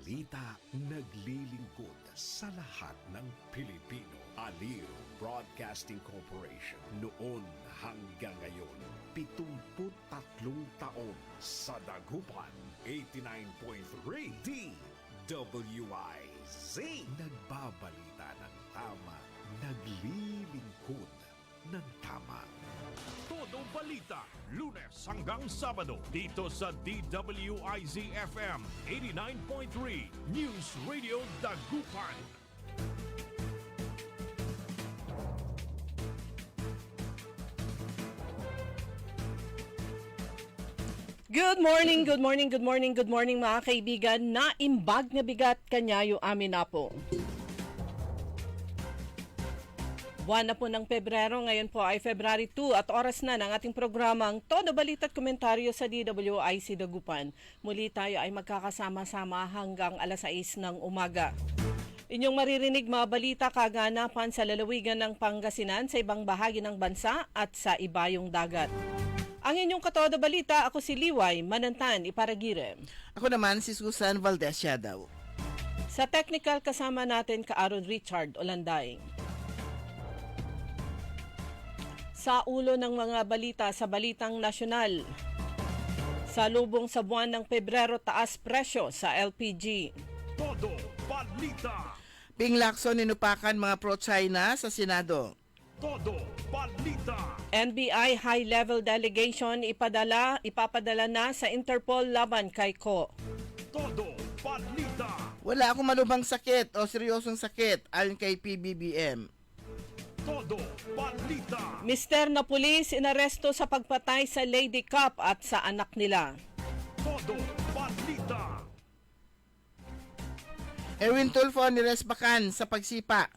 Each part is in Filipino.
balita, naglilingkod sa lahat ng Pilipino. Aliw Broadcasting Corporation, noon hanggang ngayon, 73 taon sa dagupan, 89.3 DWIZ. Nagbabalita ng tama, naglilingkod ng tama. Todo balita, Lunes hanggang Sabado, dito sa DWIZ-FM 89.3 News Radio Dagupan. Good morning mga kaibigan. Naimbag na bigat kanyayo amin na po. Buwan na po ng Pebrero, ngayon po ay February 2 at oras na ng ating programang Todo Balita at Komentaryo sa DWIZ Dagupan. Muli tayo ay magkakasama-sama hanggang alas 6 ng umaga. Inyong maririnig mga balita kaganapan sa lalawigan ng Pangasinan, sa ibang bahagi ng bansa at sa ibayong dagat. Ang inyong katoda balita, ako si Liway Manantan Iparagire. Ako naman si Susan Valdez Yadaw. Sa technical kasama natin ka Aaron Richard Olanday. Sa ulo ng mga balita sa Balitang Nasyonal. Sa lubong sa buwan ng Pebrero, taas presyo sa LPG. Todo balita. Ping Lacson inupakan mga pro-China sa Senado. Todo balita. NBI high-level delegation ipapadala na sa Interpol laban kay Ko. Todo balita. Wala akong malubhang sakit o seryosong sakit ayon kay PBBM. Todo balita. Mister na pulis inaresto sa pagpatay sa Lady Cup at sa anak nila. Todo balita. Erwin Tulfo niresbakan sa pagsipa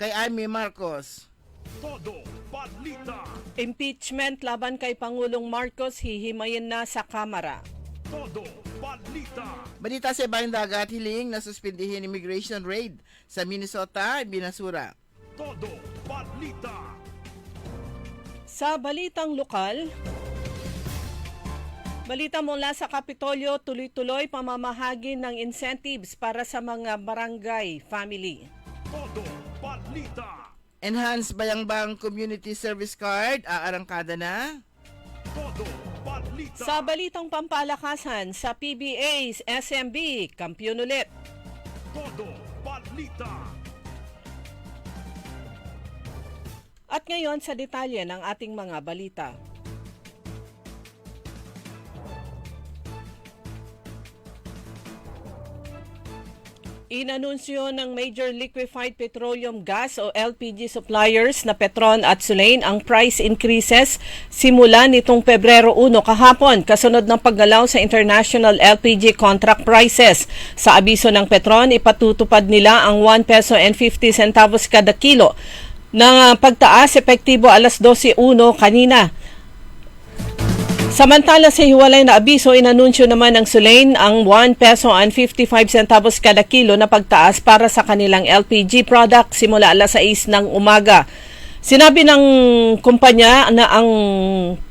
kay Amy Marcos. Todo balita. Impeachment laban kay Pangulong Marcos hihimayin na sa Kamara. Todo balita. Balita sa ibayong dagat, hiling na suspindihin immigration raid sa Minnesota, binasura. Todo balita. Sa balitang lokal, balita mula sa Kapitolyo, tuloy-tuloy pamamahagi ng incentives para sa mga barangay family. Todo balita. Enhanced Bayambang Community Service Card, aarangkada na. Todo balita. Sa balitang pampalakasan, sa PBA's SMB, kampiyon ulit. Todo balita. At ngayon sa detalye ng ating mga balita. Inanunsyo ng Major Liquefied Petroleum Gas o LPG suppliers na Petron at Sulain ang price increases simula nitong Pebrero 1 kahapon kasunod ng paggalaw sa international LPG contract prices. Sa abiso ng Petron, ipatutupad nila ang 1 peso and 50 centavos kada kilo ng pagtaas epektibo alas 12:01 kanina. Samantala sa hiwalay na abiso, inanunsyo naman ng Sulain ang 1 peso and 55 centavos kada kilo na pagtaas para sa kanilang LPG product simula alas 6 ng umaga. Sinabi ng kumpanya na ang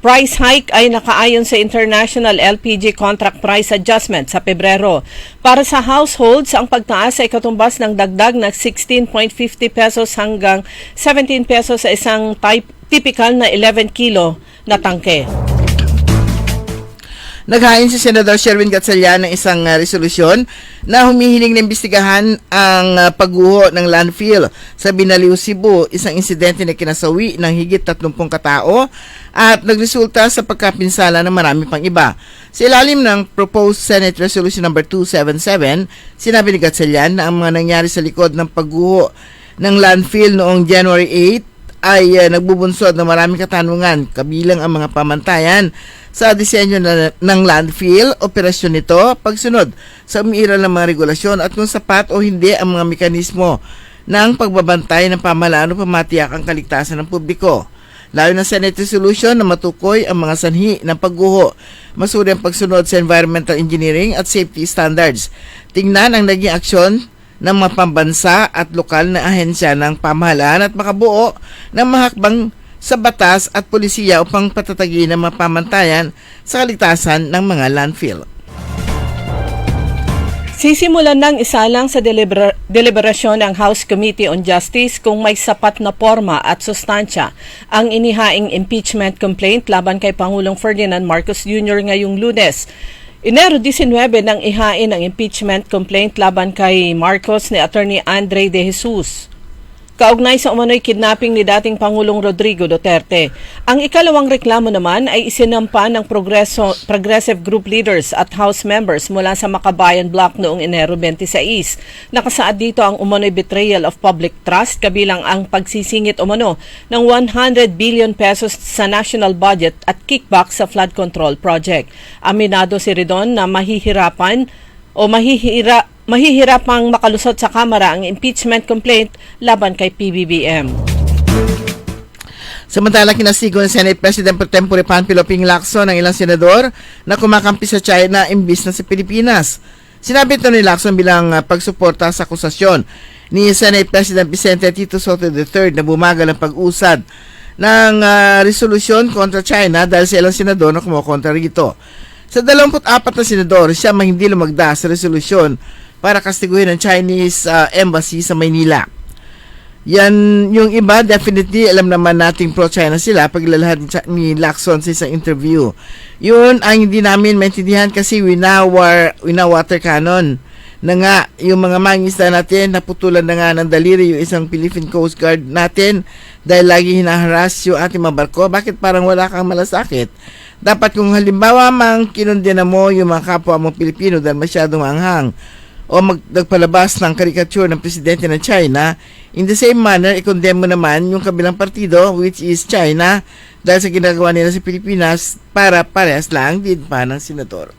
price hike ay nakaayon sa International LPG Contract Price Adjustment sa Pebrero. Para sa households, ang pagtaas ay katumbas ng dagdag na 16.50 pesos hanggang 17 pesos sa isang typical na 11 kilo na tangke. Naghain si Senador Sherwin Gatchalian ng isang resolusyon na humihiling na imbestigahan ang pagguho ng landfill sa Binaliw, Cebu, isang insidente na kinasawi ng higit 30 katao at nagresulta sa pagkapinsala ng marami pang iba. Sa ilalim ng proposed Senate Resolution number 277, sinabi ni Gatchalian na ang mga nangyari sa likod ng pagguho ng landfill noong January 8 ay nagbubunsod ng maraming katanungan, kabilang ang mga pamantayan sa disenyo ng landfill, operasyon nito, pagsunod sa umiiral ng mga regulasyon at kung sapat o hindi ang mga mekanismo ng pagbabantay ng pamahalaan o pamatiyakang kaligtasan ng publiko. Layo ng Senate Resolution na matukoy ang mga sanhi ng pagguho, masuri ang pagsunod sa environmental engineering at safety standards. Tingnan ang naging aksyon ng mga pambansa at lokal na ahensya ng pamahalaan at makabuo ng mahakbang sa batas at polisiya upang patatagin ang mga pamantayan sa kaligtasan ng mga landfill. Sisimulan ng isalang sa deliberasyon ng House Committee on Justice kung may sapat na porma at sustansya ang inihaing impeachment complaint laban kay Pangulong Ferdinand Marcos Jr. ngayong Lunes. Enero 19 nang ihain ang impeachment complaint laban kay Marcos ni Attorney Andre De Jesus. Kaugnay sa umano'y kidnapping ni dating Pangulong Rodrigo Duterte. Ang ikalawang reklamo naman ay isinampa ng Progressive Group leaders at House members mula sa Makabayan Block noong Enero 26. Nakasaad dito ang umano'y betrayal of public trust kabilang ang pagsisingit umano ng 100 billion pesos sa national budget at kickback sa flood control project. Aminado si Ridon na mahihirapang makalusot sa Kamara ang impeachment complaint laban kay PBBM. Samantala, kinasigo ng Senate President Pro Tempore Panfilo Ping Lacson ng ilang senador na kumakampi sa China imbis na sa Pilipinas. Sinabi ito ni Lacson bilang pagsuporta sa akusasyon ni Senate President Vicente Tito Soto III na bumagal ang pag-usad ng resolusyon kontra China dahil sa ilang senador na kumukontra rito. Sa 24 na senador, siya hindi lumagda sa resolusyon para kastiguhin ang Chinese embassy sa Maynila. Yan, yung iba, definitely, alam naman nating pro-China sila pag ilalahad ni Lacson sa isang interview. Yun ang hindi namin maintindihan kasi wina-water cannon na nga yung mga mangisda natin, naputulan na nga ng daliri yung isang Philippine Coast Guard natin dahil lagi hinaharas yung ating mga barko. Bakit parang wala kang malasakit? Dapat kung halimbawa mang kinundena mo yung mga kapwa mong Pilipino dahil masyadong anghang, o nagpalabas ng karikature ng presidente ng China, in the same manner, i-condemn mo naman yung kabilang partido, which is China, dahil sa ginagawa nila sa Pilipinas para parehas lang din pa ng senador.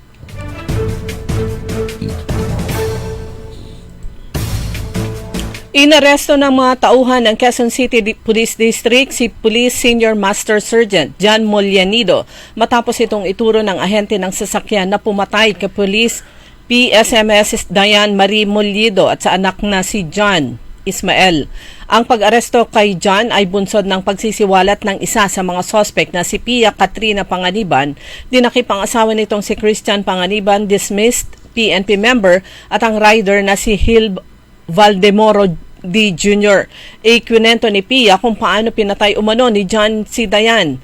Inaresto ng mga tauhan ng Quezon City Police District si Police Senior Master Sergeant John Molianido matapos itong ituro ng ahente ng sasakyan na pumatay kay Police PSMS Diane Marie Molido at sa anak na si John Ismael. Ang pag-aresto kay John ay bunsod ng pagsisiwalat ng isa sa mga suspect na si Pia Katrina Panganiban, dinakip ang asawa nitong si Christian Panganiban, dismissed PNP member, at ang rider na si Hil Valdemoro D. Jr. Ikwinento ni Pia kung paano pinatay umano ni John si Diane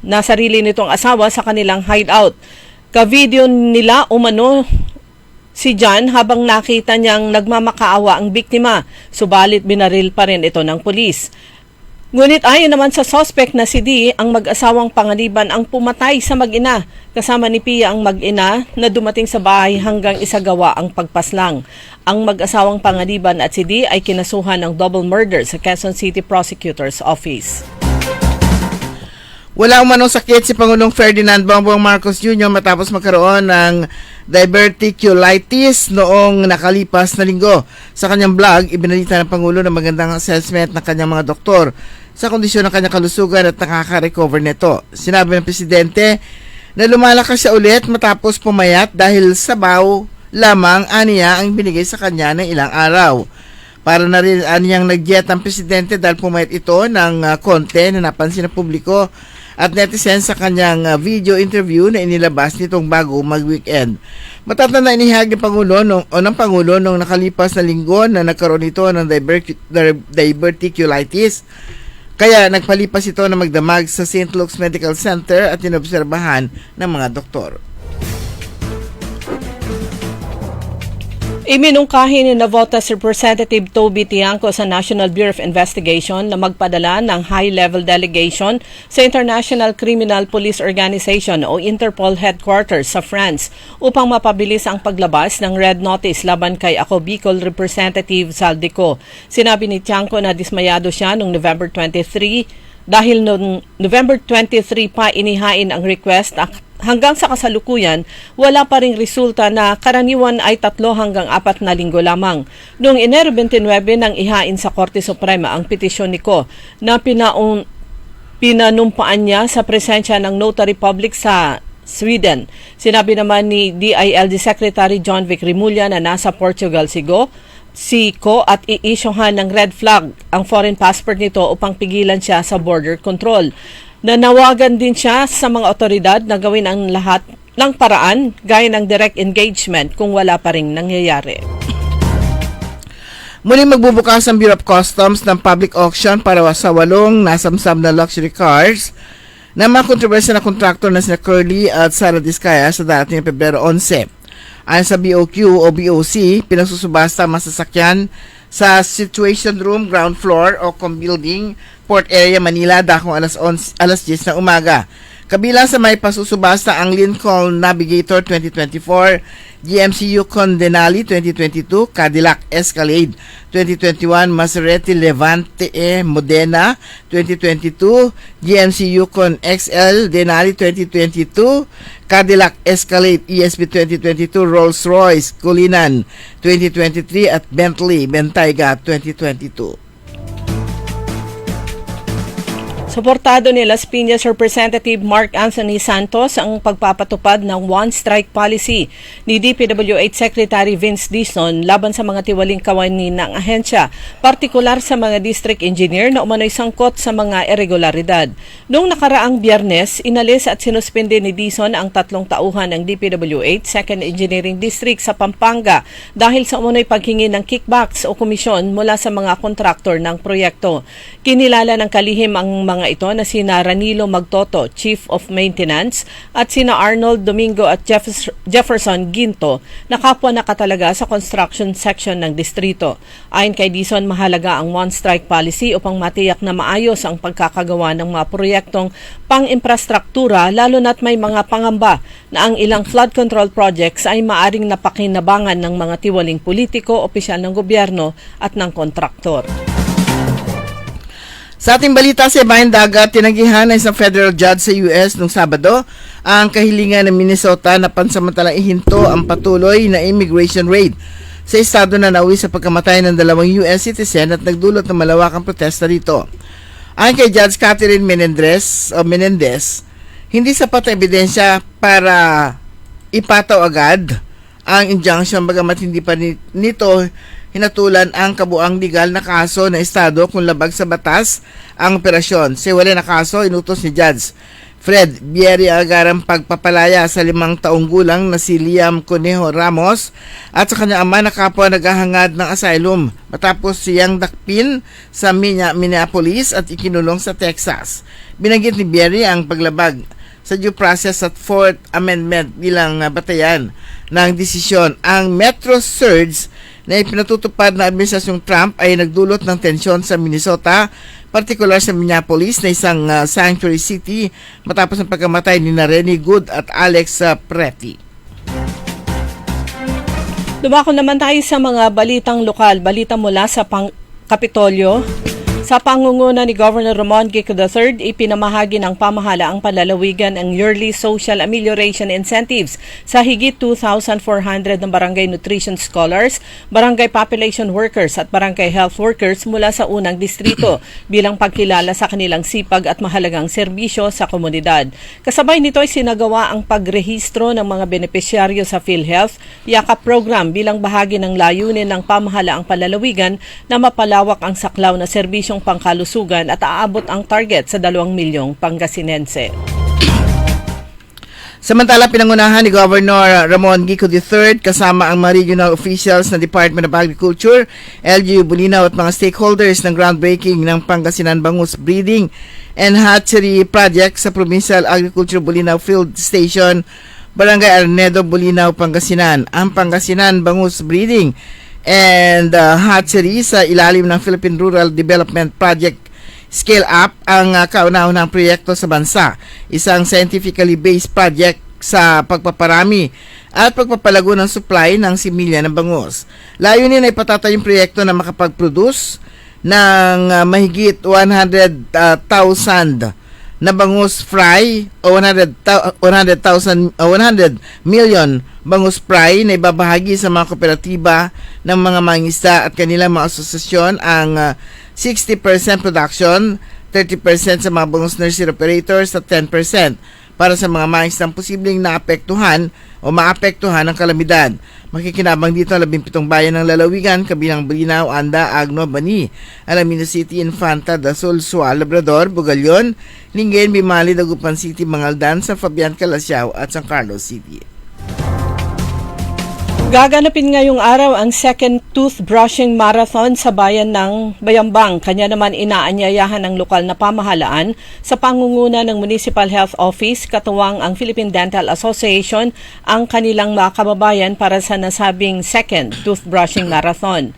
na sarili nitong asawa sa kanilang hideout. Ka-video nila umano si John habang nakita niyang nagmamakaawa ang biktima, subalit binaril pa rin ito ng pulis. Ngunit ayon naman sa suspect na si D, ang mag-asawang Panganiban ang pumatay sa mag-ina. Kasama ni Pia ang mag-ina na dumating sa bahay hanggang isagawa ang pagpaslang. Ang mag-asawang Panganiban at si D ay kinasuhan ng double murder sa Quezon City Prosecutor's Office. Wala umanong sakit si Pangulong Ferdinand Bongbong Marcos Jr. matapos magkaroon ng diverticulitis noong nakalipas na linggo. Sa kanyang vlog, ibinalita ng Pangulo ng magandang assessment ng kanyang mga doktor sa kondisyon ng kanyang kalusugan at nakaka-recover nito. Sinabi ng Presidente na lumalakas siya ulit matapos pumayat dahil sabaw lamang aniya ang binigay sa kanya ng ilang araw. Para na rin aniyang nag-jet ang Presidente dahil pumayat ito ng konti na napansin ng publiko at netizen sa kanyang video interview na inilabas nitong bago mag-weekend. Matatanda inihag ng Pangulo nung nakalipas na linggo na nagkaroon ito ng diverticulitis. Kaya nagpalipas ito na magdamag sa St. Luke's Medical Center at inobserbahan ng mga doktor. Iminungkahi ni Navotas Representative Toby Tiangco sa National Bureau of Investigation na magpadala ng high-level delegation sa International Criminal Police Organization o Interpol Headquarters sa France upang mapabilis ang paglabas ng red notice laban kay Ako Bicol Representative Saldico. Sinabi ni Tiangco na dismayado siya noong November 23 dahil noong November 23 pa inihain ang request hanggang sa kasalukuyan, wala pa ring resulta na karaniwan ay 3 hanggang 4 na linggo lamang. Noong Enero 29 nang ihain sa Korte Suprema ang petisyon ni Ko na pinanumpaan niya sa presensya ng Notary Public sa Sweden. Sinabi naman ni DILG Secretary John Vic Rimulya na nasa Portugal si Ko at i-issuehan ng red flag ang foreign passport nito upang pigilan siya sa border control. Nanawagan din siya sa mga otoridad na gawin ang lahat ng paraan gaya ng direct engagement kung wala pa ring nangyayari. Muli magbubukas ang Bureau of Customs ng public auction para sa 8 nasamsam na luxury cars na mga kontrobersya na kontraktor na sina Curly at Sara Discaya sa darating na Pebrero 11. Ayon sa BOQ o BOC, pinagsusubasta ang masasakyan sa Situation Room, Ground Floor o Com Building, Port Area, Manila, dakong alas 10 ng umaga. Kabilang sa may pasusubasta ang Lincoln Navigator 2024, GMC Yukon Denali 2022, Cadillac Escalade 2021, Maserati Levante Modena 2022, GMC Yukon XL Denali 2022, Cadillac Escalade ESP 2022, Rolls-Royce Cullinan 2023 at Bentley Bentayga 2022. Suportado ni Las Piñas Representative Mark Anthony Santos ang pagpapatupad ng one-strike policy ni DPWH Secretary Vince Dizon laban sa mga tiwaling kawani ng ahensya, partikular sa mga district engineer na umano'y sangkot sa mga irregularidad. Noong nakaraang Biyernes, inalis at sinuspende ni Dizon ang 3 tauhan ng DPWH 2nd Engineering District sa Pampanga dahil sa umano'y paghingi ng kickbacks o komisyon mula sa mga kontraktor ng proyekto. Kinilala ng kalihim ang mga ito na sina Ranilo Magtoto, Chief of Maintenance, at sina Arnold Domingo at Jefferson Ginto na kapwa nakatalaga sa construction section ng distrito. Ayon kay Dizon, mahalaga ang one-strike policy upang matiyak na maayos ang pagkakagawa ng mga proyektong pang-infrastruktura lalo na't may mga pangamba na ang ilang flood control projects ay maaring napakinabangan ng mga tiwaling politiko, opisyal ng gobyerno at ng kontraktor. Sa ating balita sa Ibayan Dagat, tinanggihan ng isang federal judge sa US noong Sabado ang kahilingan ng Minnesota na pansamantalang ihinto ang patuloy na immigration raid sa estado na nauwi sa pagkamatay ng 2 US citizen at nagdulot ng malawakang protesta dito. Ayon kay Judge Catherine Menendez, hindi sapat na ebidensya para ipataw agad ang injunction bagamat hindi pa nito hinatulan ang kabuang legal na kaso ng estado kung labag sa batas ang operasyon. Sa wala na kaso, inutos ni Judge Fred Bieri agarang pagpapalaya sa 5 taong gulang na si Liam Conejo Ramos at sa kanyang ama na kapwa naghahangad ng asylum matapos siyang dakpin sa Minneapolis at ikinulong sa Texas. Binanggit ni Bieri ang paglabag sa due process at 4th Amendment bilang batayan ng desisyon. Ang Metro Surge na ipinatutupad na administrasyong Trump ay nagdulot ng tensyon sa Minnesota, partikular sa Minneapolis na isang sanctuary city matapos ang pagkamatay ni Rennie Good at Alex Preti. Dumako naman tayo sa mga balitang lokal. Balita mula sa Kapitolyo. Sa pangunguna ni Governor Ramon Gico III, ipinamahagi ng pamahalaang palalawigan ang yearly social amelioration incentives sa higit 2,400 ng barangay nutrition scholars, barangay population workers at barangay health workers mula sa unang distrito bilang pagkilala sa kanilang sipag at mahalagang serbisyo sa komunidad. Kasabay nito ay sinagawa ang pagrehistro ng mga benepisyaryo sa PhilHealth Yakap Program bilang bahagi ng layunin ng pamahalaang palalawigan na mapalawak ang saklaw na serbisyong pangkalusugan at aabot ang target sa 2 milyong Pangasinense. Samantala, pinangunahan ni Governor Ramon Gico III kasama ang mga regional officials ng Department of Agriculture, LGU Bulinaw at mga stakeholders ng groundbreaking ng Pangasinan Bangus Breeding and Hatchery Project sa Provincial Agriculture Bulinaw Field Station, Barangay Arnedo, Bulinaw, Pangasinan. Ang Pangasinan Bangus Breeding and hatchery sa ilalim ng Philippine Rural Development Project Scale Up ang kauna-unahang proyekto sa bansa, isang scientifically based project sa pagpaparami at pagpapalago ng supply ng similya ng bangus. Layunin ay patatayong proyekto na makapag-produce ng mahigit 100,000 na bangus fry o 100 million bangus fry na ibabahagi sa mga kooperatiba ng mga mangingisda at kanilang mga asosasyon. Ang 60% production, 30% sa mga bangus nursery operators at 10% para sa mga mangingisdang posibleng naapektuhan o maapektuhan ng kalamidad. Makikinabang dito ang 17 bayan ng lalawigan, kabilang Bulinaw, Anda, Agno, Bani, Alamino City, Infanta, Dasol, Sual, Labrador, Bugalyon, Lingayen, Bimali, Dagupan City, Mangaldan, San Fabian, Calasiao at San Carlos City. Gaganapin ngayong araw ang second toothbrushing marathon sa bayan ng Bayambang. Kanya naman inaanyayahan ng lokal na pamahalaan sa pangunguna ng Municipal Health Office, katuwang ang Philippine Dental Association, ang kanilang mga kababayan para sa nasabing second toothbrushing marathon.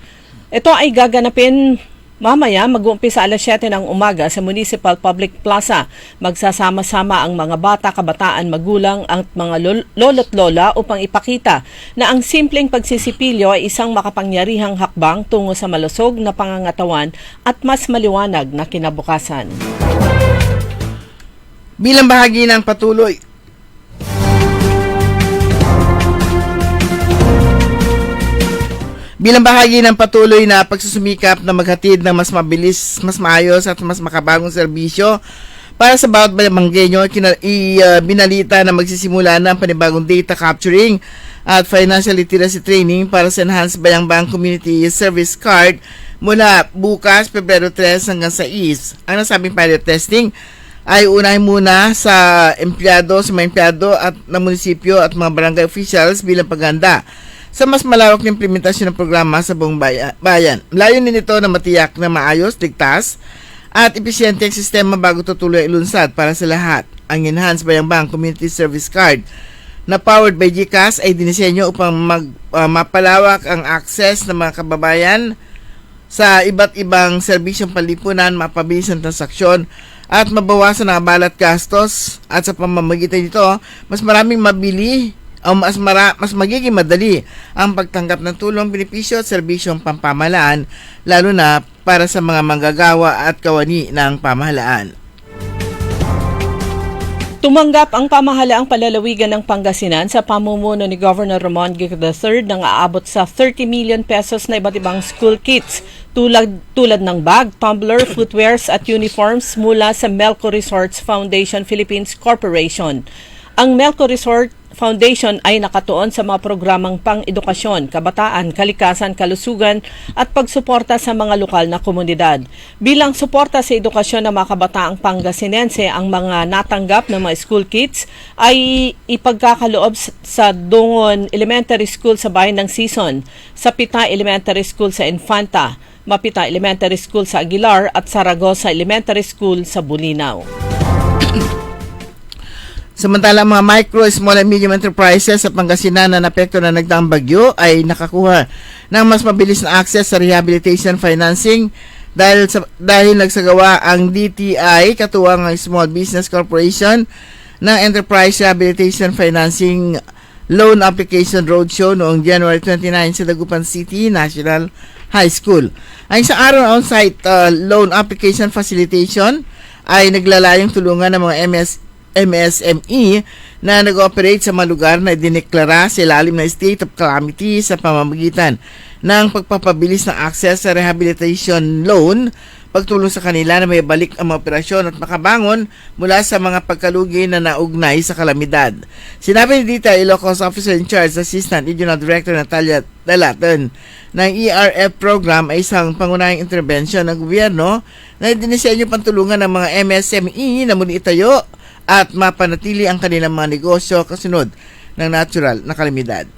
Ito ay gaganapin mamaya, mag-uumpisa alas 7 ng umaga sa Municipal Public Plaza. Magsasama-sama ang mga bata, kabataan, magulang at mga lolo't lola upang ipakita na ang simpleng pagsisipilyo ay isang makapangyarihang hakbang tungo sa malusog na pangangatawan at mas maliwanag na kinabukasan. Bilang bahagi ng patuloy na pagsusumikap na maghatid ng mas mabilis, mas maayos at mas makabagong serbisyo para sa bawat Bayambanggenyo, binalita na magsisimula na ang panibagong data capturing at financial literacy training para sa Enhanced Bayambang Community Service Card mula bukas, Pebrero 3 hanggang 6. Ang nasabing pilot testing ay unahin muna sa mga empleyado at ng munisipyo at mga barangay officials bilang paghanda sa mas malawak na implementasyon ng programa sa buong bayan. Layunin nito na matiyak na maayos, ligtas, at episyente ang sistema bago tutuloy ilunsad para sa lahat. Ang Enhanced Bayambang Community Service Card na powered by GCash ay dinisenyo upang mapalawak ang access ng mga kababayan sa iba't ibang serbisyong panlipunan, mapabilis ang transaksyon, at mabawasan ang abala at gastos, at sa pamamagitan nito, mas maraming mabili o mas magiging madali ang pagtanggap ng tulong, benepisyo at serbisyong pampamahalaan, lalo na para sa mga manggagawa at kawani ng pamahalaan. Tumanggap ang pamahalaang palalawigan ng Pangasinan sa pamumuno ni Governor Ramon G. III ng aabot sa 30 million pesos na iba't ibang school kits tulad ng bag, tumbler, footwears at uniforms mula sa Melco Resorts Foundation Philippines Corporation. Ang Melco Resort Foundation ay nakatuon sa mga programang pang-edukasyon, kabataan, kalikasan, kalusugan at pagsuporta sa mga lokal na komunidad. Bilang suporta sa edukasyon ng mga kabataang Pangasinense, ang mga natanggap ng mga school kits ay ipagkakaloob sa Dungon Elementary School sa bayan ng Sison, sa Pita Elementary School sa Infanta, Mapita Elementary School sa Aguilar at Saragosa Elementary School sa Bulinaw. Samantala, mga micro, small and medium enterprises sa Pangasinan na napekto na nagdaang bagyo ay nakakuha ng mas mabilis na access sa rehabilitation financing dahil nagsagawa ang DTI, katuwang ang Small Business Corporation, ng Enterprise Rehabilitation Financing Loan Application Roadshow noong January 29 sa Dagupan City National High School. Ang isang araw on-site loan application facilitation ay naglalayong tulungan ng mga MSME na nag-ooperate sa mga lugar na idineklara sa ilalim ng state of calamity sa pamamagitan ng pagpapabilis ng access sa rehabilitation loan, pagtulong sa kanila na may balik ang mga operasyon at makabangon mula sa mga pagkalugi na naugnay sa kalamidad. Sinabi ni Dita Ilocos Officer in Charge, Assistant Regional Director Natalia Dalaton, ng ERF program ay isang pangunahing intervention ng gobyerno na dinisenyo pantulungan ng mga MSME na muli itayo at mapanatili ang kanilang mga negosyo kasunod ng natural na kalamidad.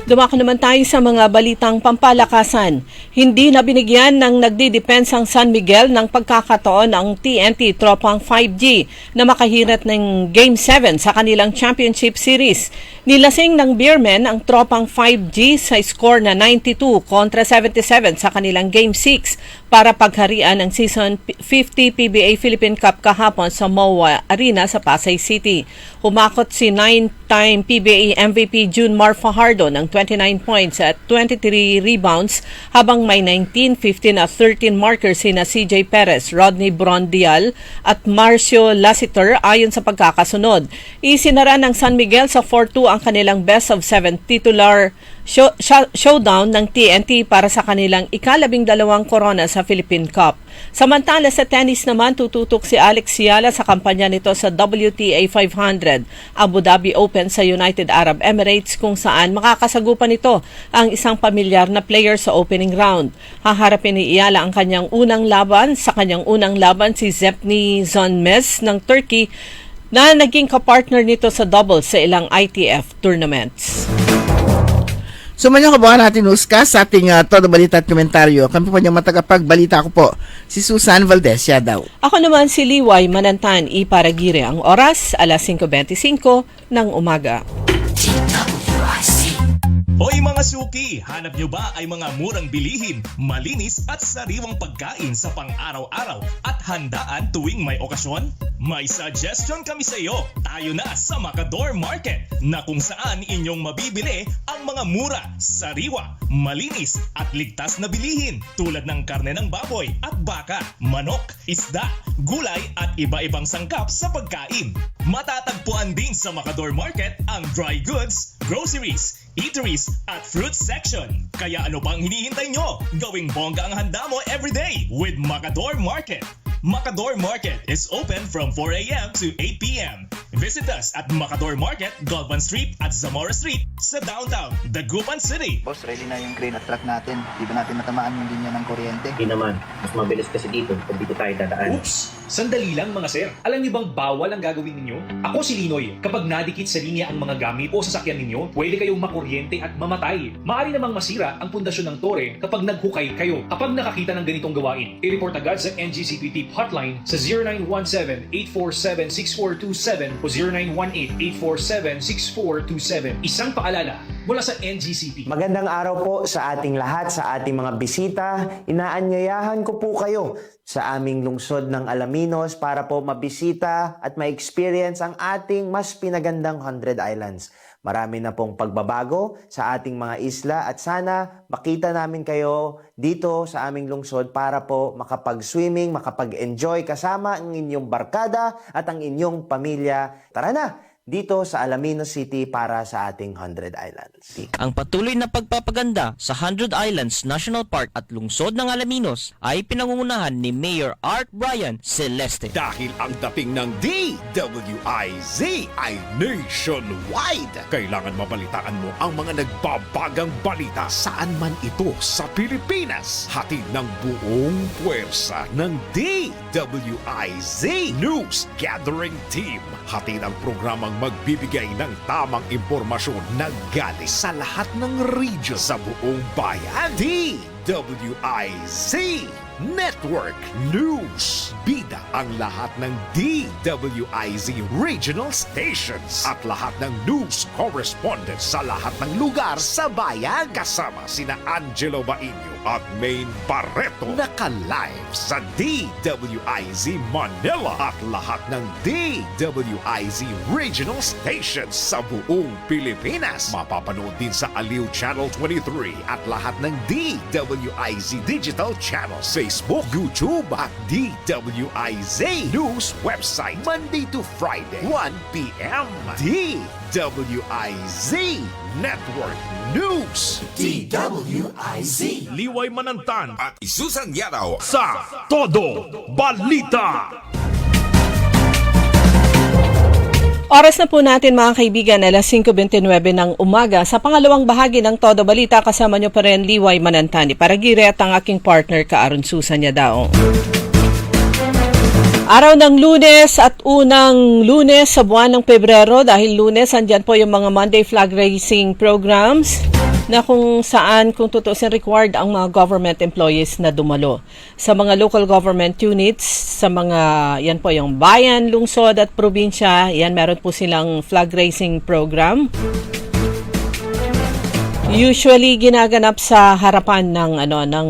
Dumako naman tayo sa mga balitang pampalakasan. Hindi na binigyan ng nagdidepensang San Miguel ng pagkakataon ang TNT Tropang 5G na makahirat ng Game 7 sa kanilang Championship Series. Nilasing ng Beermen ang Tropang 5G sa score na 92 kontra 77 sa kanilang Game 6 para pagharian ng Season 50 PBA Philippine Cup kahapon sa MOA Arena sa Pasay City. Humakot si 9-time PBA MVP Junmar Fajardo ng 29 points at 23 rebounds habang may 19, 15 at 13 markers sina CJ Perez, Rodney Brondial at Marcio Lassiter ayon sa pagkakasunod. Isinara ng San Miguel sa 4-2 ang kanilang best of 7 titular showdown ng TNT para sa kanilang ika-12 korona sa Philippine Cup. Samantala sa tennis naman, tututok si Alex Ciala sa kampanya nito sa WTA 500 Abu Dhabi Open sa United Arab Emirates, kung saan makakasagupan nito ang isang pamilyar na player sa opening round. Haharapin ni Ciala ang kanyang unang laban si Zepni Zonmez ng Turkey, na naging kapartner nito sa doubles sa ilang ITF tournaments. Sumanyang kabuhan natin, Huska, sa ating Todo Balita at Komentaryo. Kami po niyang matagapagbalita ko po, si Susan Valdez daw. Ako naman si Liway Manantan, Iparagire. Ang oras, alas 5:25 ng umaga. Hoy mga suki, hanap nyo ba ay mga murang bilihin, malinis at sariwang pagkain sa pang-araw-araw at handaan tuwing may okasyon? May suggestion kami sa iyo. Tayo na sa Macador Market, na kung saan inyong mabibili ang mga mura, sariwa, malinis at ligtas na bilihin tulad ng karne ng baboy at baka, manok, isda, gulay at iba-ibang sangkap sa pagkain. Matatagpuan din sa Macador Market ang dry goods, groceries, eateries at fruit section. Kaya ano pang hinihintay nyo? Gawing bongga ang handa mo everyday with Macador Market. Macador Market is open from 4 a.m. to 8 p.m. Visit us at Macador Market, Galvan Street at Zamora Street sa downtown, Dagupan City. Boss, ready na yung crane at truck natin. Di ba natin matamaan yung linya ng kuryente? Hindi naman. Mas mabilis kasi dito pag dito tayo dadaan. Oops! Sandali lang mga sir. Alam niyo bang bawal ang gagawin ninyo? Ako si Linoy. Kapag nadikit sa linya ang mga gamit o sasakyan ninyo, pwede kayong makuryente at mamatay. Maaari namang masira ang pundasyon ng tore kapag naghukay kayo. Kapag nakakita ng ganitong gawain, i-report agad sa NGCP Tip Hotline sa 0917-847-6427 o 0918-847-6427. Isang paalala mula sa NGCP. Magandang araw po sa ating lahat, sa ating mga bisita. Inaanyayahan ko po kayo sa aming lungsod ng Alaminos para po mabisita at ma-experience ang ating mas pinagandang 100 Islands. Marami na pong pagbabago sa ating mga isla at sana makita namin kayo dito sa aming lungsod para po makapag-swimming, makapag-enjoy kasama ang inyong barkada at ang inyong pamilya. Tara na! Dito sa Alaminos City para sa ating 100 Islands. Ang patuloy na pagpapaganda sa 100 Islands National Park at lungsod ng Alaminos ay pinangungunahan ni Mayor Art Brian Celeste. Dahil ang dating ng DWIZ ay nationwide. Kailangan mabalitaan mo ang mga nagbabagang balita saan man ito sa Pilipinas. Hatid ng buong puwersa ng DWIZ News Gathering Team. Hatid ang programang magbibigay ng tamang impormasyon na galing sa lahat ng region sa buong bayan. DWIZ Network News. Bida ang lahat ng DWIZ regional stations at lahat ng news correspondents sa lahat ng lugar sa bayan. Kasama sina Angelo Bainio at Maine Barreto. Naka-live sa DWIZ Manila at lahat ng DWIZ regional stations sa buong Pilipinas. Mapapanood din sa Aliw Channel 23 at lahat ng DWIZ digital channels, Facebook, YouTube at DWIZ News website Monday to Friday 1 p.m. DWIZ Network News. DWIZ. Liway Manantan At Susan Yadaw sa Todo Balita. Oras na po natin mga kaibigan, alas 5:29 ng umaga. Sa pangalawang bahagi ng Todo Balita, kasama nyo pa rin Liway Manantani, Paragire at ang aking partner Kaaron Susan Yadaong. Araw ng Lunes at unang Lunes sa buwan ng Pebrero. Dahil Lunes, andyan po yung mga Monday flag raising programs na kung saan, kung tutusin, required ang mga government employees na dumalo. Sa mga local government units, sa mga, yan po yung bayan, lungsod at probinsya, yan meron po silang flag raising program. Usually ginaganap sa harapan ng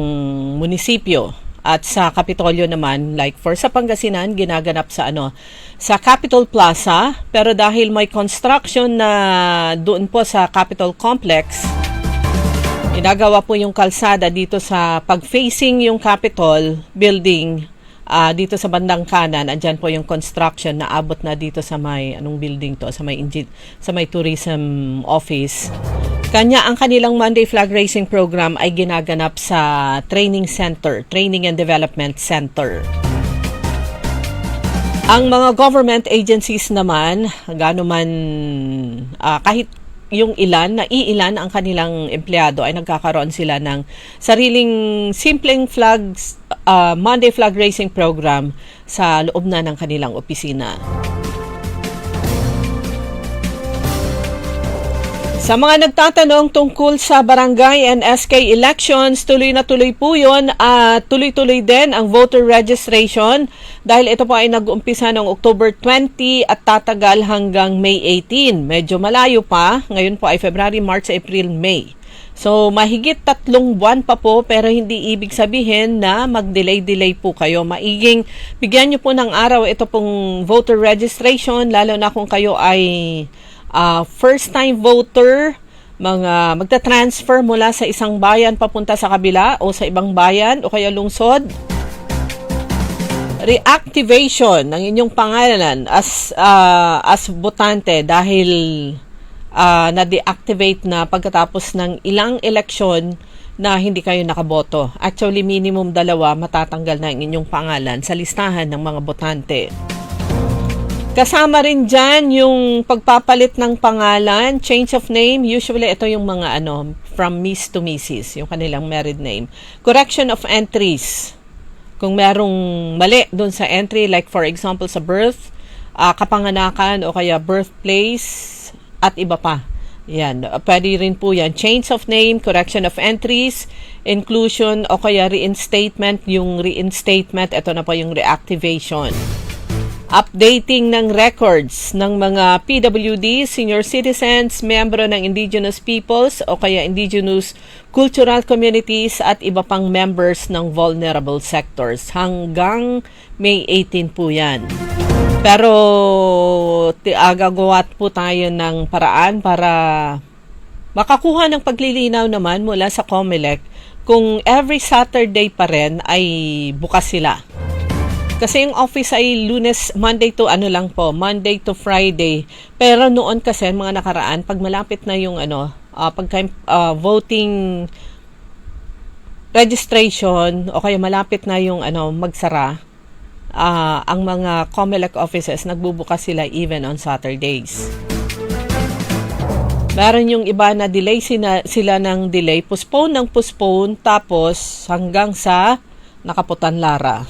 munisipyo. At sa Kapitolyo naman, like for sa Pangasinan, ginaganap sa sa Capitol Plaza. Pero dahil may construction na doon po sa Capitol Complex, inagawa po yung kalsada dito sa pag-facing yung Capitol building, dito sa bandang kanan. Andyan po yung construction na abot na dito sa may, anong building to? Sa may tourism office. Kanya ang kanilang Monday Flag Raising Program ay ginaganap sa Training and Development Center. Ang mga government agencies naman, kahit yung iilan ang kanilang empleyado ay nagkakaroon sila ng sariling simpleng Monday Flag Raising Program sa loob na ng kanilang opisina. Sa mga nagtatanong tungkol sa barangay and SK elections, tuloy na tuloy po yun at tuloy-tuloy din ang voter registration dahil ito po ay nag-umpisa noong October 20 at tatagal hanggang May 18. Medyo malayo pa, ngayon po ay February, March, April, May. So mahigit 3 buwan pa po pero hindi ibig sabihin na mag-delay po kayo. Maiging bigyan nyo po ng araw ito pong voter registration lalo na kung kayo ay first-time voter, magta-transfer mula sa isang bayan papunta sa kabila o sa ibang bayan o kaya lungsod. Reactivation ng inyong pangalan as botante dahil na-deactivate na pagkatapos ng ilang eleksyon na hindi kayo nakaboto. Actually, minimum 2 matatanggal na ang inyong pangalan sa listahan ng mga botante. Kasama rin dyan yung pagpapalit ng pangalan, change of name. Usually, ito yung mga from Miss to Mrs., yung kanilang married name. Correction of entries. Kung merong mali dun sa entry, like for example sa birth, kapanganakan o kaya birthplace at iba pa. Yan, pwede rin po yan. Change of name, correction of entries, inclusion o kaya reinstatement. Yung reinstatement, ito na po yung reactivation. Updating ng records ng mga PWD, senior citizens, miyembro ng indigenous peoples o kaya indigenous cultural communities at iba pang members ng vulnerable sectors. Hanggang May 18 po yan. Pero gagawa po tayo ng paraan para makakuha ng paglilinaw naman mula sa COMELEC kung every Saturday pa rin ay bukas sila. Kasi yung office ay Monday to Friday. Pero noon kasi mga nakaraan, pag malapit na yung voting registration o kaya malapit na yung magsara, ang mga COMELEC offices nagbubukas sila even on Saturdays. Meron yung iba na delay sila ng delay, postpone tapos hanggang sa nakaputan lara.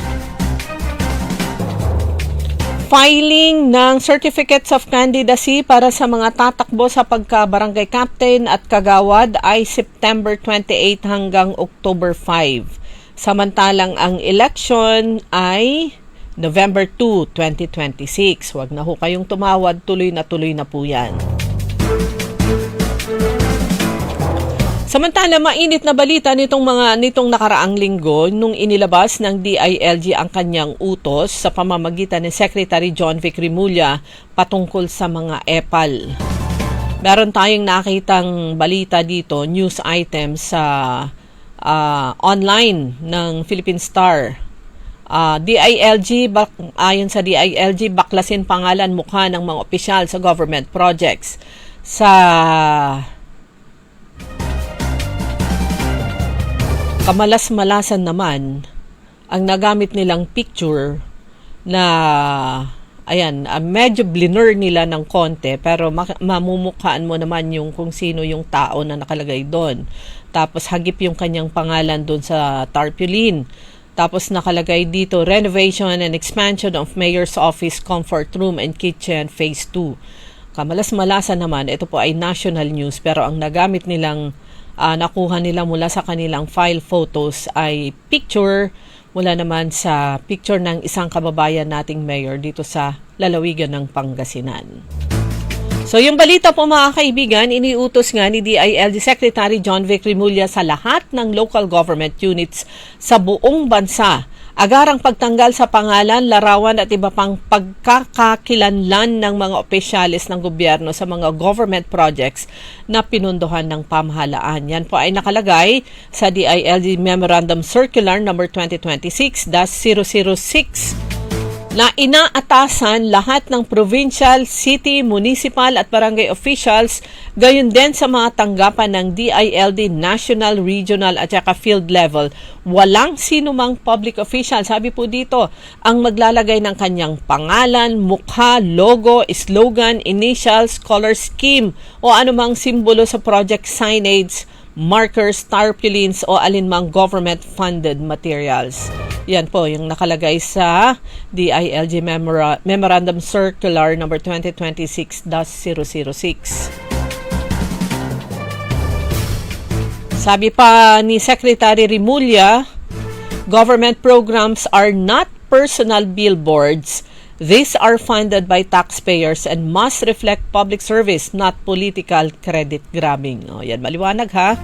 Filing ng Certificates of Candidacy para sa mga tatakbo sa pagka-barangay captain at kagawad ay September 28 hanggang October 5. Samantalang ang election ay November 2, 2026. Huwag na ho kayong tumawad, tuloy na po yan. Samantala, mainit na balita nitong nakaraang linggo nung inilabas ng DILG ang kanyang utos sa pamamagitan ni Secretary John Vic Rimulya patungkol sa mga EPAL. Meron tayong nakitang balita dito, news items sa online ng Philippine Star. Ayon sa DILG, baklasin pangalan mukha ng mga opisyal sa government projects. Sa kamalas-malasan naman, ang nagamit nilang picture na, medyo blur nila ng konti, pero mamumukhaan mo naman yung kung sino yung tao na nakalagay doon. Tapos hagip yung kanyang pangalan doon sa tarpaulin. Tapos nakalagay dito, renovation and expansion of Mayor's Office, Comfort Room and Kitchen, Phase 2. Kamalas-malasan naman, ito po ay national news, pero ang nagamit nilang nakuha nila mula sa kanilang file photos ay picture mula naman sa picture ng isang kababayan nating mayor dito sa lalawigan ng Pangasinan. So yung balita po mga kaibigan, iniutos nga ni DILG Secretary John Vic Rimulya sa lahat ng local government units sa buong bansa agarang pagtanggal sa pangalan, larawan at iba pang pagkakakilanlan ng mga opisyalis ng gobyerno sa mga government projects na pinunduhan ng pamahalaan. Yan po ay nakalagay sa DILG Memorandum Circular number 2026-006 na inaatasan lahat ng provincial, city, municipal at barangay officials, gayon din sa mga tanggapan ng DILD national, regional at saka field level. Walang sinumang public official, sabi po dito, ang maglalagay ng kanyang pangalan, mukha, logo, slogan, initials, color scheme o anumang simbolo sa project signage, markers, tarpaulins o alinmang government-funded materials. Yan po yung nakalagay sa DILG Memorandum Circular number 2026-006. Sabi pa ni Secretary Rimulya, government programs are not personal billboards. These are funded by taxpayers and must reflect public service, not political credit grabbing. O, yan, maliwanag ha.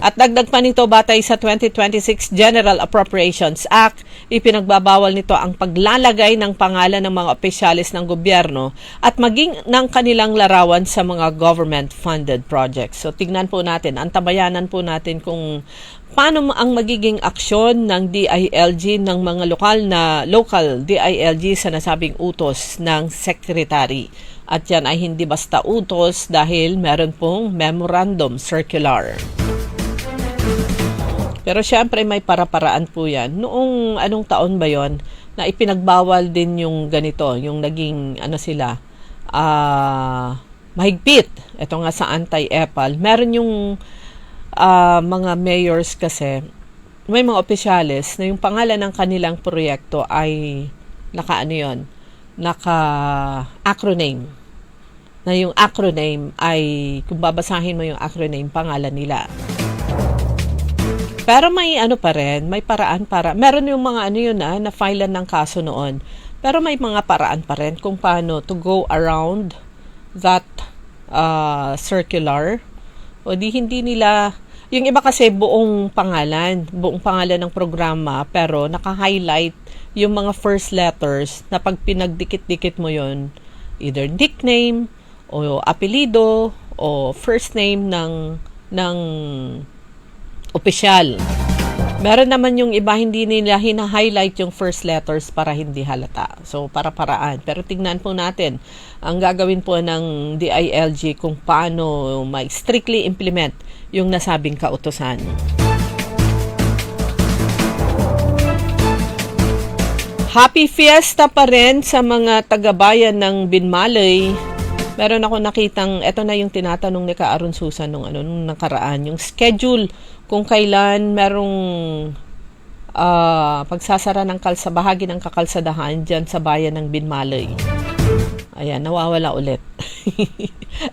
At dagdag pa nito, batay sa 2026 General Appropriations Act, ipinagbabawal nito ang paglalagay ng pangalan ng mga opisyalis ng gobyerno at maging ng kanilang larawan sa mga government-funded projects. So, tignan po natin, antabayanan po natin kung paano ang magiging aksyon ng DILG ng mga local DILG sa nasabing utos ng Secretary. At yan ay hindi basta utos dahil meron pong memorandum circular. Pero syempre may para-paraan po yan. Noong anong taon ba yon na ipinagbawal din yung ganito, yung naging mahigpit. Ito nga sa anti-EPAL. Meron yung mga mayors kasi, may mga opisyales na yung pangalan ng kanilang proyekto ay naka-acronym. Na yung acronym ay, kung babasahin mo yung acronym, pangalan nila. Pero may may paraan para, meron yung mga na-filean ng kaso noon. Pero may mga paraan pa rin kung paano to go around that circular. O hindi nila, yung iba kasi buong pangalan ng programa, pero naka-highlight yung mga first letters na pag pinagdikit-dikit mo yon, either nickname, o apelido, o first name ng opisyal. Meron naman yung iba, hindi nila hina-highlight yung first letters para hindi halata. So, para-paraan. Pero tignan po natin ang gagawin po ng DILG kung paano strictly implement yung nasabing kautusan. Happy Fiesta pa rin sa mga taga-bayan ng Binmalay. Meron ako nakitang, eto na yung tinatanong ni Ka-Aron Susan nung nakaraan, yung schedule kung kailan merong pagsasara ng bahagi ng kakalsadahan dyan sa bayan ng Binmalay. Ayan, nawawala ulit.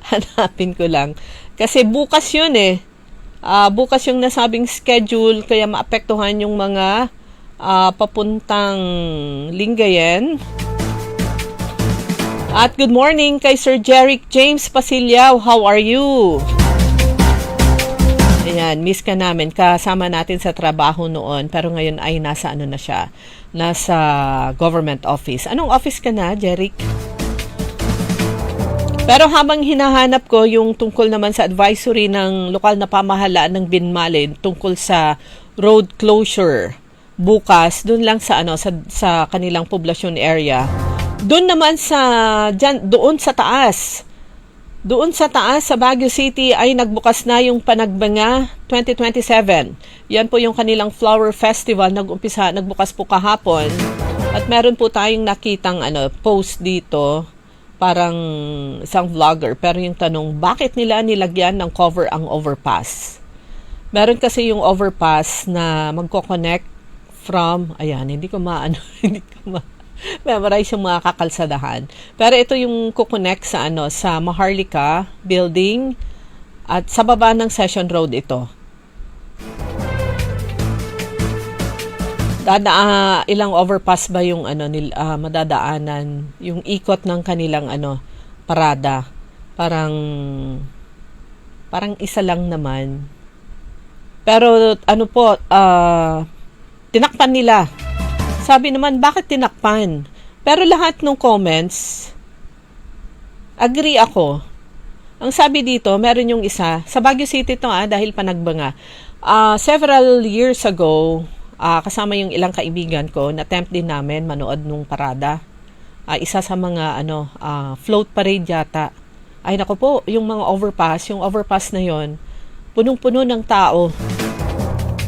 Hanapin ko lang. Kasi bukas yun bukas yung nasabing schedule, kaya maapektuhan yung mga papuntang Lingayen. At good morning kay Sir Jeric James Pasilyao. How are you? Ayan, miss ka namin. Kasama natin sa trabaho noon. Pero ngayon ay nasa na siya. Nasa government office. Anong office ka na, Jeric? Pero habang hinahanap ko yung tungkol naman sa advisory ng lokal na pamahalaan ng Binmalay tungkol sa road closure bukas, dun lang sa kanilang poblasyon area. Doon naman doon sa taas sa Baguio City ay nagbukas na yung Panagbanga 2027. Yan po yung kanilang flower festival, nagbukas po kahapon. At meron po tayong nakitang post dito, parang isang vlogger, pero yung tanong, bakit nila nilagyan ng cover ang overpass? Meron kasi yung overpass na magko-connect from, hindi ko memorize yung mga kakalsadahan. Pero ito yung kukonect sa sa Maharlika building at sa baba ng Session Road ito. Ilang overpass ba yung madadaanan, yung ikot ng kanilang parada. Parang isa lang naman. Pero tinakpan nila. Sabi naman, bakit tinakpan? Pero lahat ng comments, agree ako. Ang sabi dito, meron yung isa, sa Baguio City to dahil Panagbanga. Several years ago, kasama yung ilang kaibigan ko, na-attempt din namin manood nung parada. isa sa mga float parade yata. Ay nako po, yung mga overpass na yon, punong-puno ng tao.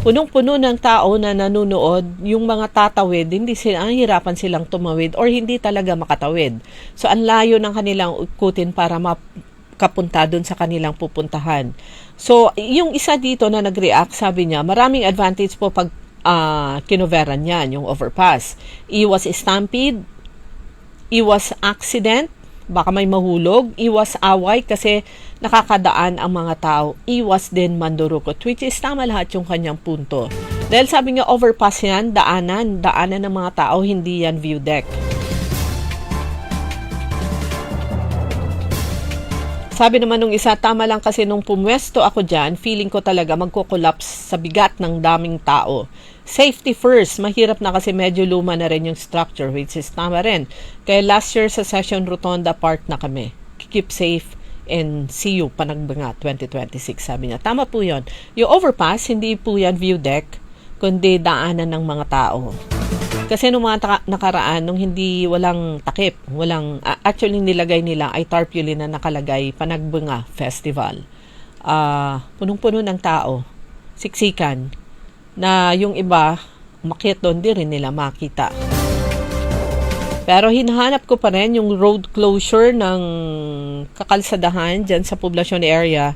Punong-puno ng tao na nanonood, yung mga tatawid, hirapan silang tumawid or hindi talaga makatawid. So, ang layo ng kanilang ikutin para makapunta doon sa kanilang pupuntahan. So, yung isa dito na nag-react, sabi niya, maraming advantage po pag kinoveran yan, yung overpass. Iwas stampede, iwas accident, baka may mahulog, iwas away kasi nakakadaan ang mga tao, iwas din mandurukot, which is tama lahat yung kanyang punto. Dahil sabi niya, overpass yan, daanan ng mga tao, hindi yan view deck. Sabi naman nung isa, tama lang kasi nung pumwesto ako dyan, feeling ko talaga magkukulaps sa bigat ng daming tao. Safety first. Mahirap na kasi medyo luma na rin yung structure, which is tama rin. Kaya last year sa Session Rotonda Park na kami. Keep safe and see you Panagbanga 2026, sabi niya. Tama po yun. Yung overpass, hindi po yan view deck, kundi daanan ng mga tao. Kasi nung mga nakaraan, nung walang takip, actually nilagay nila ay tarpaulin na nakalagay Panagbanga Festival. Punong-puno ng tao, siksikan, na yung iba, umakyat doon, di rin nila makita. Pero hinahanap ko pa rin yung road closure ng kakalsadahan dyan sa poblasyon area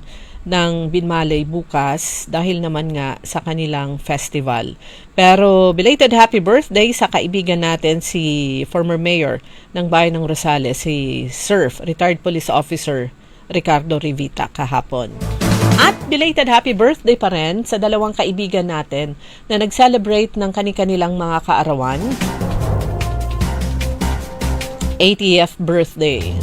ng Binmalay bukas dahil naman nga sa kanilang festival. Pero belated happy birthday sa kaibigan natin si former mayor ng Bayan ng Rosales, si Surf, retired police officer Ricardo Rivita kahapon. At belated happy birthday pa rin sa dalawang kaibigan natin na nag-celebrate ng kani-kanilang mga kaarawan. 80th birthday.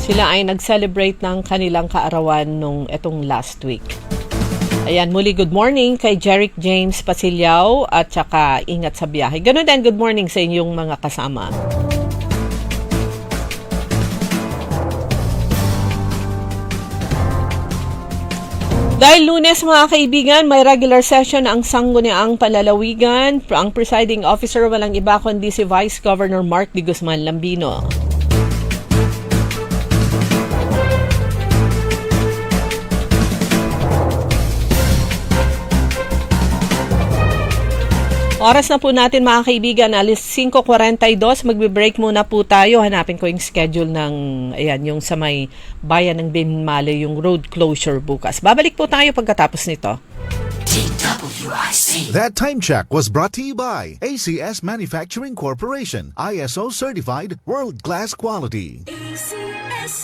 Sila ay nag-celebrate ng kanilang kaarawan nung etong last week. Ayan, muli good morning kay Jeric James Pasilyao at saka ingat sa biyahe. Ganun din, good morning sa inyong mga kasama. Dahil Lunes mga kaibigan, may regular session ang Sangguniang Palalawigan. Ang presiding officer walang iba kundi si Vice Governor Mark D. Guzman Lambino. Oras na po natin mga kaibigan, alis 5:42, magbe-break muna po tayo. Hanapin ko yung schedule ng, yung sa may bayan ng Binmalay, yung road closure bukas. Babalik po tayo pagkatapos nito. That time check was brought to you by ACS Manufacturing Corporation, ISO certified world-class quality.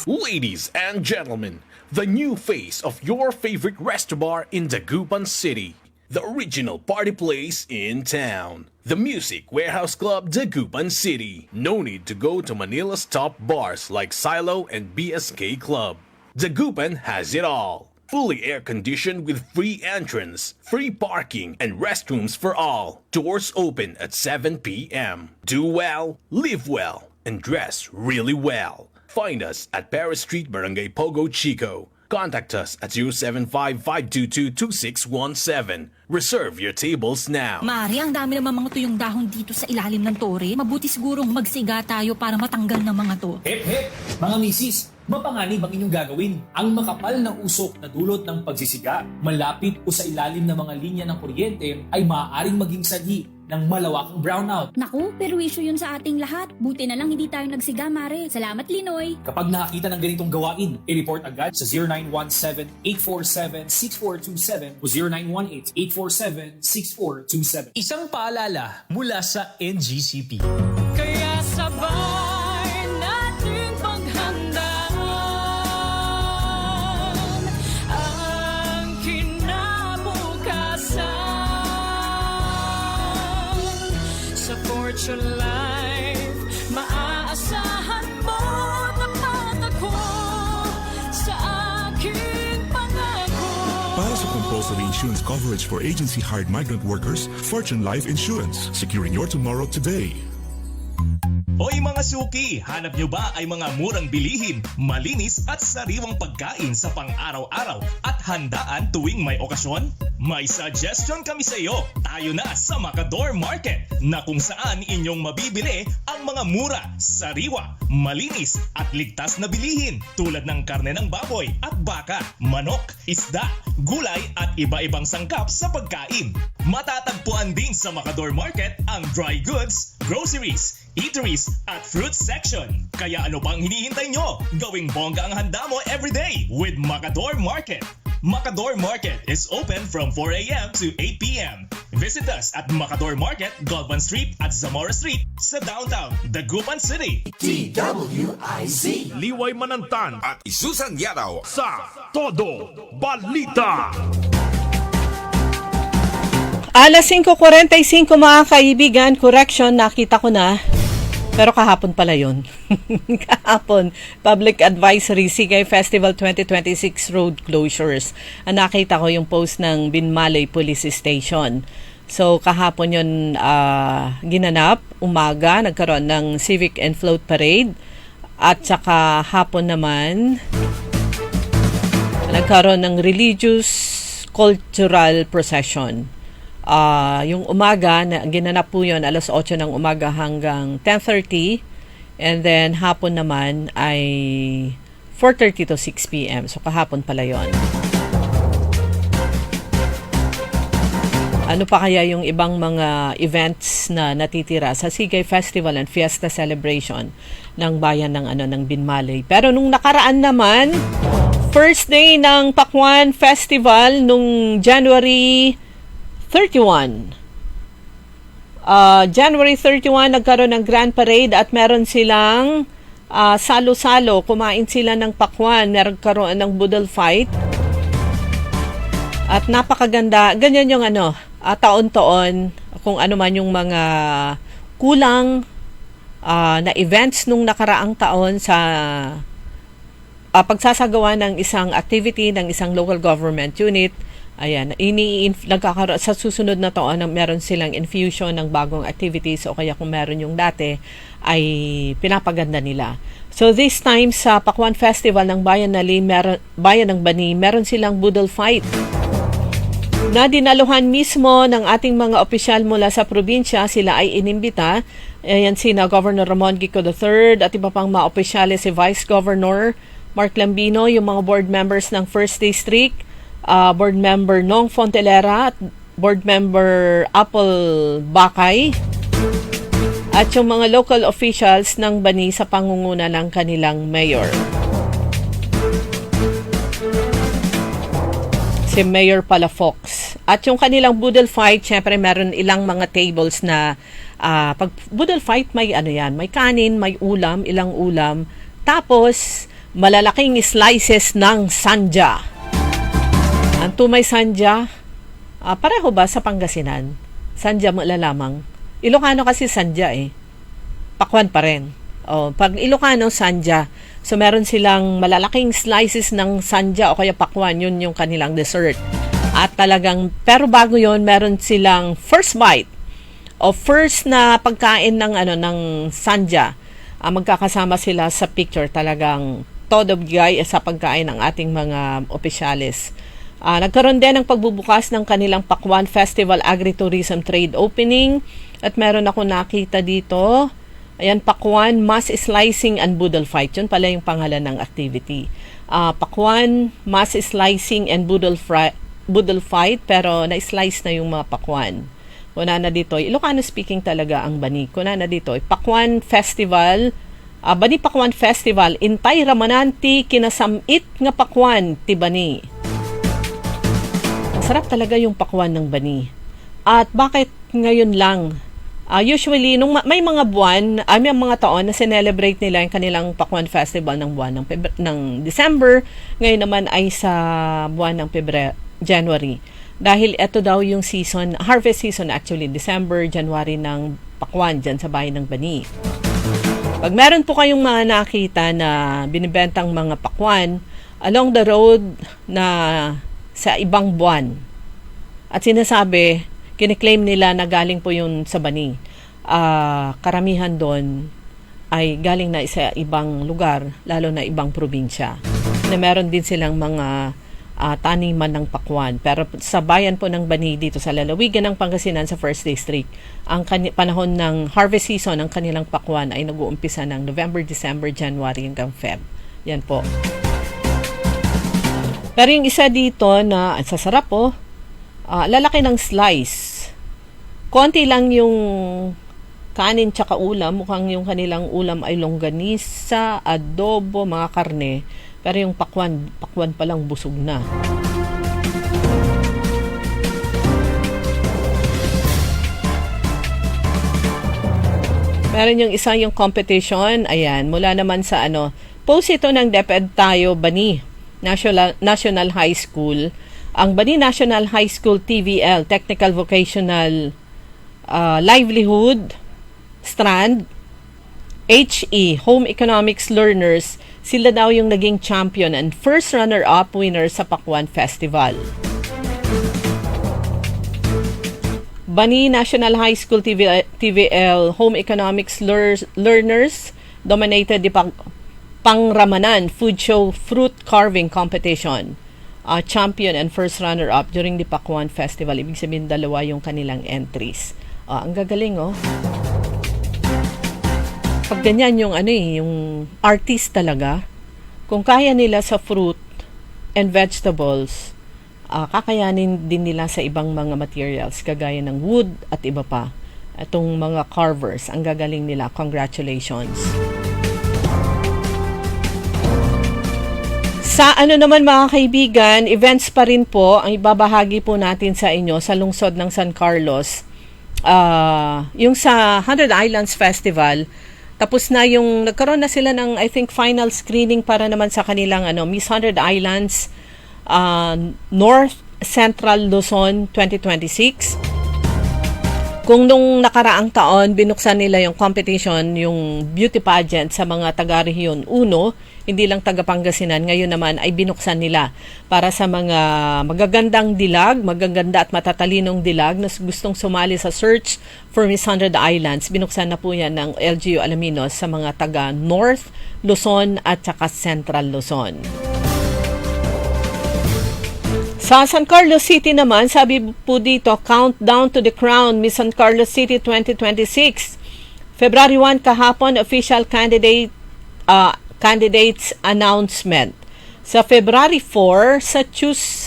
Ladies and gentlemen, the new face of your favorite restaurant in Dagupan City. The original party place in town. The Music Warehouse Club Dagupan City. No need to go to Manila's top bars like Silo and BSK Club. Dagupan has it all. Fully air-conditioned with free entrance, free parking, and restrooms for all. Doors open at 7 p.m. Do well, live well, and dress really well. Find us at Paris Street, Barangay Pogo Chico. Contact us at 075-522-2617. Reserve your tables now. Mari, ang dami naman mga tuyong dahon dito sa ilalim ng tore. Mabuti sigurong magsiga tayo para matanggal ng mga to. Hep, hep! Mga misis, mapanganib ang inyong gagawin. Ang makapal na usok na dulot ng pagsisiga, malapit o sa ilalim ng mga linya ng kuryente ay maaaring maging sanhi ng malawakang brownout. Naku, perwisyo yun sa ating lahat. Buti na lang hindi tayo nagsiga, Mare. Salamat, Linoy. Kapag nakakita ng ganitong gawain, i-report agad sa 0917-847-6427 o 0918-847-6427. Isang paalala mula sa NGCP. Kaya sabay natin paghandaan ang kinabukasan. Sa Fortune Life, maaasahan mo tapat ako sa aking pangako. Para sa compulsory insurance coverage for agency-hired migrant workers, Fortune Life Insurance. Securing your tomorrow today. Hoy mga suki, hanap nyo ba ay mga murang bilihin, malinis at sariwang pagkain sa pang-araw-araw at handaan tuwing may okasyon? May suggestion kami sa iyo. Tayo na sa Macador Market na kung saan inyong mabibili ang mga mura, sariwa, malinis at ligtas na bilihin tulad ng karne ng baboy at baka, manok, isda, gulay at iba-ibang sangkap sa pagkain. Matatagpuan din sa Macador Market ang dry goods, groceries, eateries at fruit section. Kaya ano pang hinihintay nyo? Gawing bongga ang handa mo everyday with Macador Market. Macador Market is open from 4 a.m. to 8 p.m. Visit us at Macador Market, Galvan Street at Zamora Street sa downtown Dagupan City. DWIZ Liway Manantan at Isusan Yadaw sa Todo Balita. Alas 5:45 mga kaibigan, correction, nakita ko na. Pero kahapon pala yun. Kahapon, Public Advisory Sigay Festival 2026 road closures. Nakita ko yung post ng Binmalay Police Station. So kahapon yun ginanap, umaga, nagkaroon ng Civic and Float Parade. At saka hapon naman, nagkaroon ng Religious Cultural Procession. Yung umaga, ginanap po yun alas 8 ng umaga hanggang 10:30. And then hapon naman ay 4:30 to 6 p.m. So kahapon pala yun. Ano pa kaya yung ibang mga events na natitira sa Sigay Festival and Fiesta Celebration ng bayan ng ng Binmalay? Pero nung nakaraan naman, first day ng Pakwan Festival nung January 31. January 31, nagkaroon ng Grand Parade at meron silang salo-salo. Kumain sila ng pakwan. Nagkaroon ng budol fight. At napakaganda. Ganyan yung taon-taon kung ano man yung mga kulang na events nung nakaraang taon sa pagsasagawa ng isang activity ng isang local government unit. Ayan, nagkakaroon sa susunod na taon meron silang infusion ng bagong activities o kaya kung meron yung dati ay pinapaganda nila. So this time sa Pakwan Festival ng Bayan ng Bani, meron silang budol fight na dinaluhan mismo ng ating mga opisyal mula sa probinsya. Sila ay inimbita. Ayan sina Governor Ramon Gico III at iba pang mga opisyales, si Vice Governor Mark Lambino, yung mga board members ng 1st District, Board Member Nong Fontelera at Board Member Apple Bakay at yung mga local officials ng Bani sa pangunguna ng kanilang mayor. Si Mayor Palafox. At yung kanilang budol fight, syempre meron ilang mga tables na pag budol fight may may kanin, may ulam, ilang ulam, tapos malalaking slices ng sanja. Ang tumay sanja, pareho ba sa Pangasinan? Sanja mo lamang. Ilocano kasi sanja Pakwan pa rin. Pag Ilocano, sanja. So meron silang malalaking slices ng sanja o kaya pakwan, yun yung kanilang dessert. At talagang, pero bago yun, meron silang first bite o first na pagkain ng sanja. Magkakasama sila sa picture, talagang todo bigay sa pagkain ng ating mga opisyales. Nagkaroon din ng pagbubukas ng kanilang Pakwan Festival Agritourism Trade Opening at meron ako nakita dito. Ayan, Pakwan Mass Slicing and Budol Fight. Yun pala yung pangalan ng activity. Pakwan Mass Slicing and Budol Fight, pero na-slice na yung mga pakwan. Kuna na dito, Ilocano speaking talaga ang Bani. Kuna na dito, Pakwan Festival, Bani Pakwan Festival, Intay Ramananti, Kinasamit nga Pakwan, ti Bani. Sarap talaga yung pakwan ng Bani. At bakit ngayon lang? Usually, nung may mga buwan, may mga taon na sinelebrate nila yung kanilang Pakwan Festival ng buwan ng December. Ngayon naman ay sa buwan ng January. Dahil ito daw yung season, harvest season actually, December, January ng pakwan dyan sa bayan ng Bani. Pag meron po kayong mga nakita na binibentang mga pakwan along the road na sa ibang buwan at sinasabi, kiniklaim nila na galing po yun sa Bani, karamihan doon ay galing na sa ibang lugar, lalo na ibang probinsya. Na meron din silang mga taniman ng pakwan. Pero sa bayan po ng Bani dito sa lalawigan ng Pangasinan sa 1st District, ang panahon ng harvest season ng kanilang pakwan ay nag-uumpisa ng November, December, January hanggang Feb. Yan po. Pero yung isa dito na sasarap po, lalaki ng slice. Konti lang yung kanin tsaka ulam. Mukhang yung kanilang ulam ay longganisa, adobo, mga karne. Pero yung pakwan pa lang busog na. Meron yung isa yung competition. Ayan, mula naman sa post ito ng DepEd tayo, Bani National High School. Ang Bani National High School TVL, Technical Vocational Livelihood Strand, HE, Home Economics Learners, sila daw yung naging champion and first runner-up winner sa Pakwan Festival. Bani National High School TVL Home Economics Learners dominated the Pangramanan Food Show Fruit Carving Competition. Champion and first runner-up during the Pakwan Festival. Ibig sabihin, dalawa yung kanilang entries. Ang gagaling, Pag ganyan yung yung artist talaga, kung kaya nila sa fruit and vegetables, kakayanin din nila sa ibang mga materials, kagaya ng wood at iba pa. Itong mga carvers, ang gagaling nila. Congratulations. Sa naman mga kaibigan, events pa rin po ang ibabahagi po natin sa inyo sa lungsod ng San Carlos. Yung sa 100 Islands Festival, tapos na yung, nagkaroon na sila ng, I think, final screening para naman sa kanilang Miss 100 Islands North Central Luzon 2026. Kung nung nakaraang taon, binuksan nila yung competition, yung beauty pageant sa mga taga-rehiyon 1, hindi lang taga-Pangasinan, ngayon naman ay binuksan nila para sa mga magagandang dilag, magaganda at matatalinong dilag na gustong sumali sa search for Miss 100 Islands. Binuksan na po yan ng LGU Alaminos sa mga taga North Luzon at saka Central Luzon. Sa San Carlos City naman, sabi po dito, Countdown to the Crown, Miss San Carlos City 2026. February 1 kahapon, official candidates announcement. Sa February 4, sa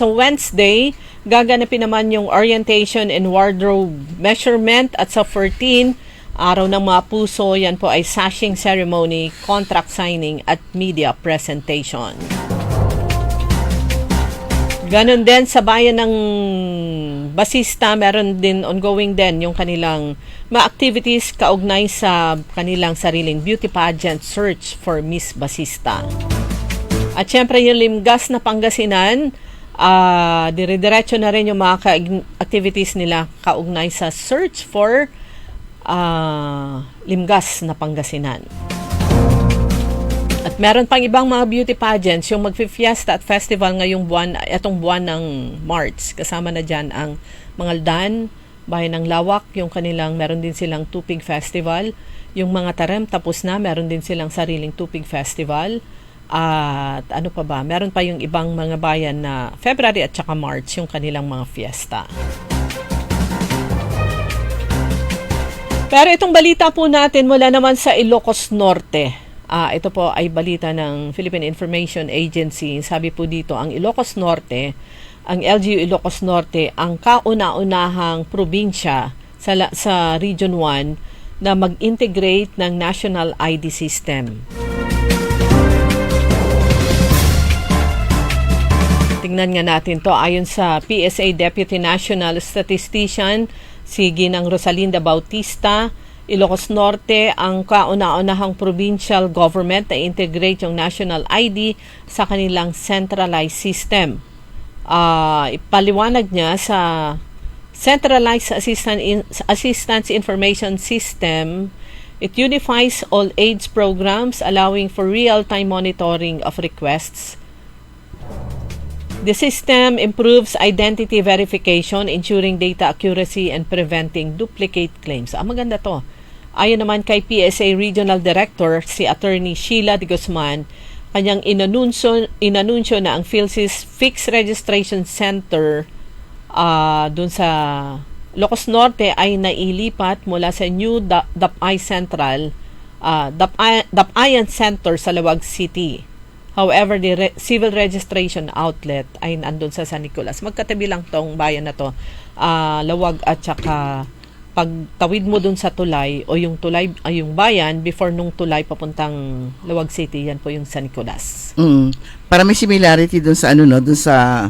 Wednesday, gaganapin naman yung orientation and wardrobe measurement at sa 14, araw ng mga puso, yan po ay sashing ceremony, contract signing at media presentation. Ganon din sa bayan ng Basista, meron din ongoing din yung kanilang mga activities kaugnay sa kanilang sariling beauty pageant search for Miss Basista. At syempre yung Limgas na Pangasinan, dire-diretso na rin yung mga activities nila kaugnay sa search for Limgas na Pangasinan. At meron pang ibang mga beauty pageants, yung magfi-fiesta at festival ngayong itong buwan ng March. Kasama na dyan ang Mangaldan, Bayan ng Lawak, yung kanilang, meron din silang Tupig Festival. Yung mga Tarem, tapos na, meron din silang sariling Tupig Festival. At ano pa ba, meron pa yung ibang mga bayan na February at saka March, yung kanilang mga fiesta. Pero itong balita po natin mula naman sa Ilocos Norte. Ito po ay balita ng Philippine Information Agency. Sabi po dito, ang Ilocos Norte, ang LGU Ilocos Norte, ang kauna-unahang probinsya sa Region 1 na mag-integrate ng National ID System. Tingnan nga natin to. Ayon sa PSA Deputy National Statistician, si Ginang Rosalinda Bautista, Ilocos Norte ang kauna-unahang provincial government na integrate yung national ID sa kanilang centralized system. Ipaliwanag niya sa Centralized Assistance Information System, it unifies all AIDS programs allowing for real-time monitoring of requests. The system improves identity verification, ensuring data accuracy and preventing duplicate claims. Maganda to. Ayon naman kay PSA Regional Director si Attorney Sheila de Guzman, kanyang inanunsyo na ang PhilSys Fixed Registration Center dun sa Ilocos Norte ay nailipat mula sa New Dapay Central, Dapayan Center sa Lawag City. However, the civil registration outlet ay nandun sa San Nicolas. Magkatabi lang tong bayan na to, Lawag at saka pagtawid mo dun sa tulay o yung tulay ay yung bayan before nung tulay papuntang Lawag City, yan po yung San Nicolas. Para may similarity dun sa dun sa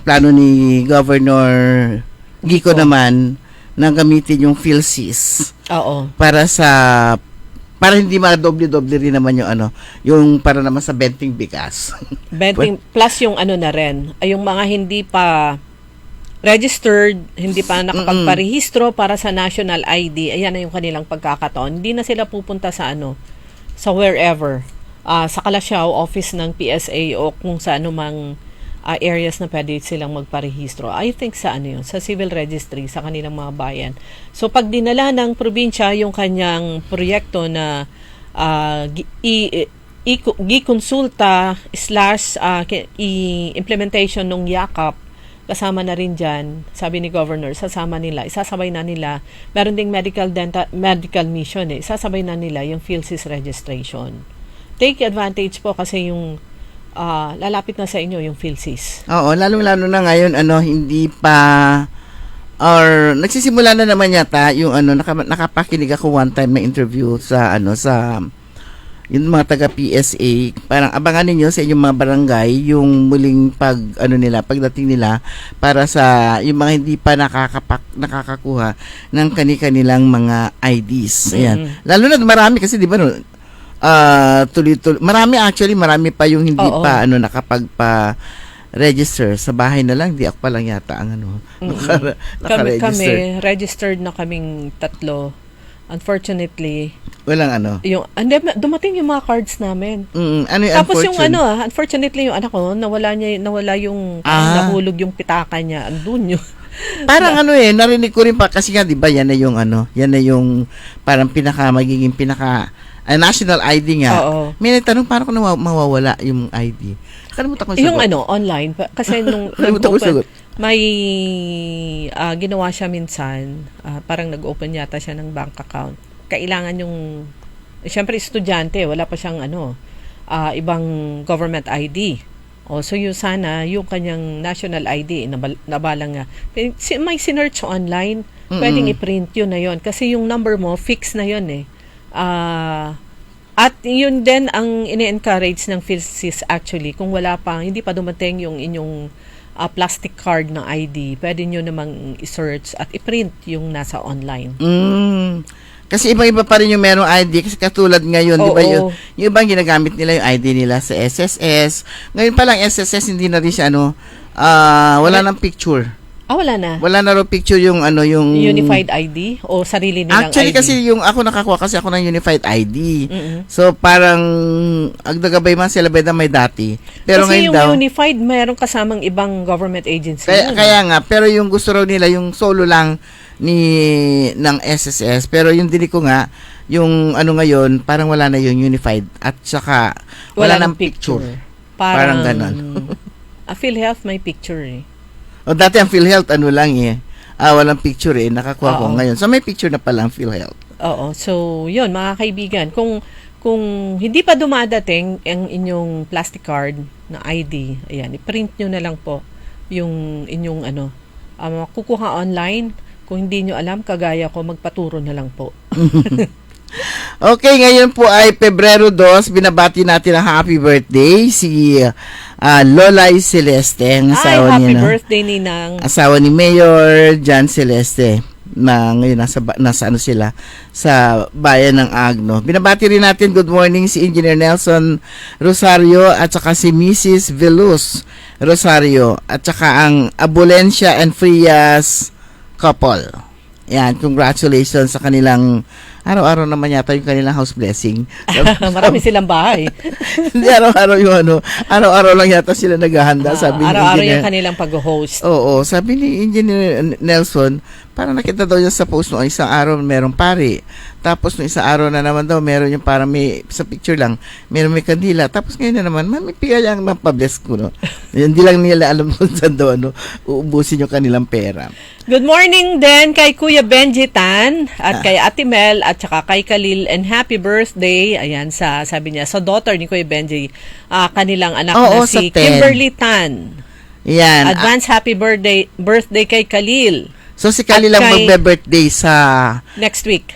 plano ni Governor Gico naman na gamitin yung PhilSys. Oo. Para hindi madoble-doble rin naman yung para naman sa benting bigas. Benting plus yung na rin, ay yung mga hindi pa registered, hindi pa nakapagparehistro para sa national ID, ayan na yung kanilang pagkakataon. Hindi na sila pupunta sa sa wherever, sa Kalasyaw office ng PSA o kung sa anumang areas na pwede silang magparehistro. I think sa yun, sa civil registry sa kanilang mga bayan. So pag dinala ng probinsya yung kanyang proyekto na i-consulta / implementation ng yakap, kasama na rin dyan, sabi ni Governor, isasabay na nila, meron ding medical mission isasabay na nila yung PhilSys registration. Take advantage po kasi yung lalapit na sa inyo yung PhilSys. Oo, lalong-lalo na ngayon, hindi pa, or nagsisimula na naman yata yung nakapakinig ako one time na interview sa yung mga taga PSA, parang abangan ninyo sa inyong mga barangay yung muling pagdating nila para sa yung mga hindi pa nakakakuha ng kanilang mga IDs. Ayan. Lalo na marami kasi di ba tuloy-tuloy. Marami pa yung hindi pa nakapagpa-register sa bahay na lang. Di ako pa lang yata ang naka-register. Kami registered na kaming 3. Unfortunately, walang dumating yung mga cards namin. Tapos yung unfortunately yung anak ko nawala yung nahulog yung pitaka niya. Andun yun. Parang narinig ko rin pa kasi nga 'di ba yan na yung parang magiging national ID nga. Oo. May nagtanong paano ko mawawala yung ID. Kalimutan ko yung online kasi nung may ginawa siya minsan, parang nag-open yata siya ng bank account. Kailangan yung siyempre estudyante, wala pa siyang ibang government ID. So yung sana yung kanyang national ID nabalang nga. May sinearch online, pwedeng i-print yun na yun kasi yung number mo fix na yun at yun din ang ini-encourage ng PhilSys actually, kung hindi pa dumating yung inyong plastic card ng ID, pwede nyo namang i-search at i-print yung nasa online. Kasi iba-iba pa rin yung merong ID kasi katulad ngayon, di ba yung ibang ginagamit nila yung ID nila sa SSS. Ngayon pa lang SSS hindi na rin siya wala nang picture. Wala na. Wala na raw picture yung yung Unified ID o sarili nilang actually, ID? Actually, kasi yung ako nakakuha kasi ako ng Unified ID. So, parang agdagabay man sila beda may dati. Pero kasi ngayon yung Unified, mayroong kasamang ibang government agency. Kaya nga, pero yung gusto raw nila, yung solo lang ng SSS. Pero yung dili ko nga, yung ngayon, parang wala na yung Unified. At saka, wala nang picture. Parang ganon. PhilHealth may picture dati ang PhilHealth walang picture nakakuha ko ngayon. So may picture na pala ang PhilHealth. Oo. So, yun mga kaibigan, kung hindi pa dumadating ang inyong plastic card na ID, ayan, i-print nyo na lang po yung inyong kukuha online. Kung hindi nyo alam, kagaya ko, magpaturo na lang po. Okay, ngayon po ay Pebrero 2, binabati natin ang happy birthday si Lolay Celeste, ang asawa happy birthday Ninang. Asawa ni Mayor John Celeste na ngayon nasa sila sa bayan ng Agno. Binabati rin natin good morning si Engineer Nelson Rosario at saka si Mrs. Veluz Rosario at saka ang Abulencia and Frias couple. Yan, congratulations sa kanilang araw-araw naman yata yung kanilang house blessing. Marami silang bahay. Hindi araw-araw yung araw-araw lang yata sila naghahanda, sabi ni Araw-araw Engineer. yung kanilang pag-host. Oo, sabi ni Engineer Nelson, parang nakita daw niya sa post noong isang araw merong pari. Tapos noong isang araw na naman daw meron yung parang may, sa picture lang, meron may kandila. Tapos ngayon na naman, may piyayang mapabless ko, no? Hindi lang nila alam kung saan daw, uubusin yung kanilang pera. Good morning din kay Kuya Benji Tan at kay Ate Mel at saka kay Khalil, and happy birthday. Ayan, sabi niya, sa daughter ni Kuya Benji, kanilang anak na si Kimberly Tan. Yan. Advance happy birthday kay Khalil. So si Khalil lang magbe-birthday sa next week.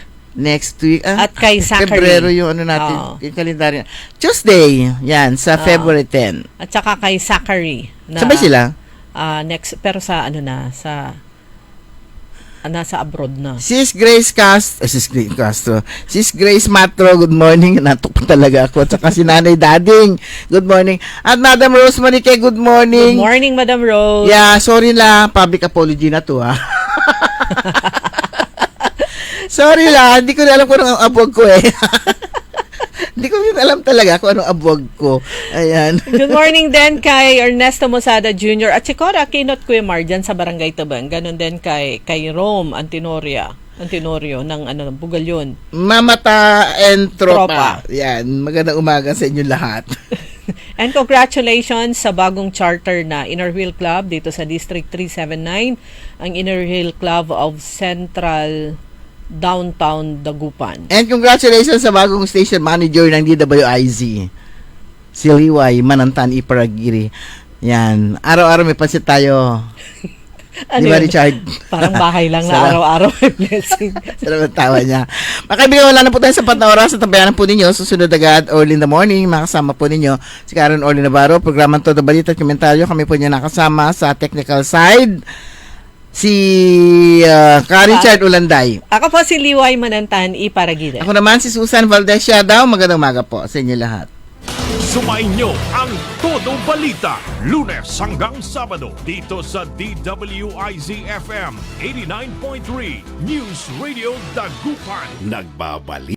At kay Zachary. Pebrero yung natin, yung kalendaryo. Tuesday, yan, sa February 10. At saka kay Zachary. Sabay sila? Pero sa nasa abroad na. Sis Grace Castro. Sis Grace Matro, good morning. Natok pa talaga ako. At saka si Nanay Dading, good morning. At Madam Rose Manique, good morning. Good morning, Madam Rose. Yeah, sorry lang. Public apology na to, ha. Sorry lang. Hindi ko na alam kung anong abog ko, eh. Hindi ko alam talaga kung anong abog ko. Ayan. Good morning din kay Ernesto Mosada Jr. at si Cora Kinot Kuya Mar dyan sa Barangay Tabang. Ganon din kay Rome Antinorio ng Bugalyon. Mamata and Tropa. Yan. Magandang umaga sa inyo lahat. And congratulations sa bagong charter na Inner Wheel Club dito sa District 379, ang Inner Wheel Club of Central Downtown Dagupan. And congratulations sa bagong station manager ng DWIZ, si Liway Manantan Iparagiri. Yan. Araw-araw may pansit tayo. Di ba, Richard? Parang bahay lang na araw-araw may blessing. Sarap ang tawa niya. Makaibigan, wala na po tayo sa na oras at tabayanan po ninyo. Susunod agad, early in the morning, makasama po ninyo si Karen Orly Navarro. Programang Todo Balita at Komentaryo. Kami po niya nakasama sa technical side. Si Richard Ulanday. Ako po si Liway Manantan Iparagire. Ako naman si Susan Valdez Siadaw. Magandang umaga po sa inyo lahat. Sumainyo ang Todo Balita, Lunes hanggang Sabado dito sa DWIZ-FM 89.3 News Radio Dagupan. Nagbabalik.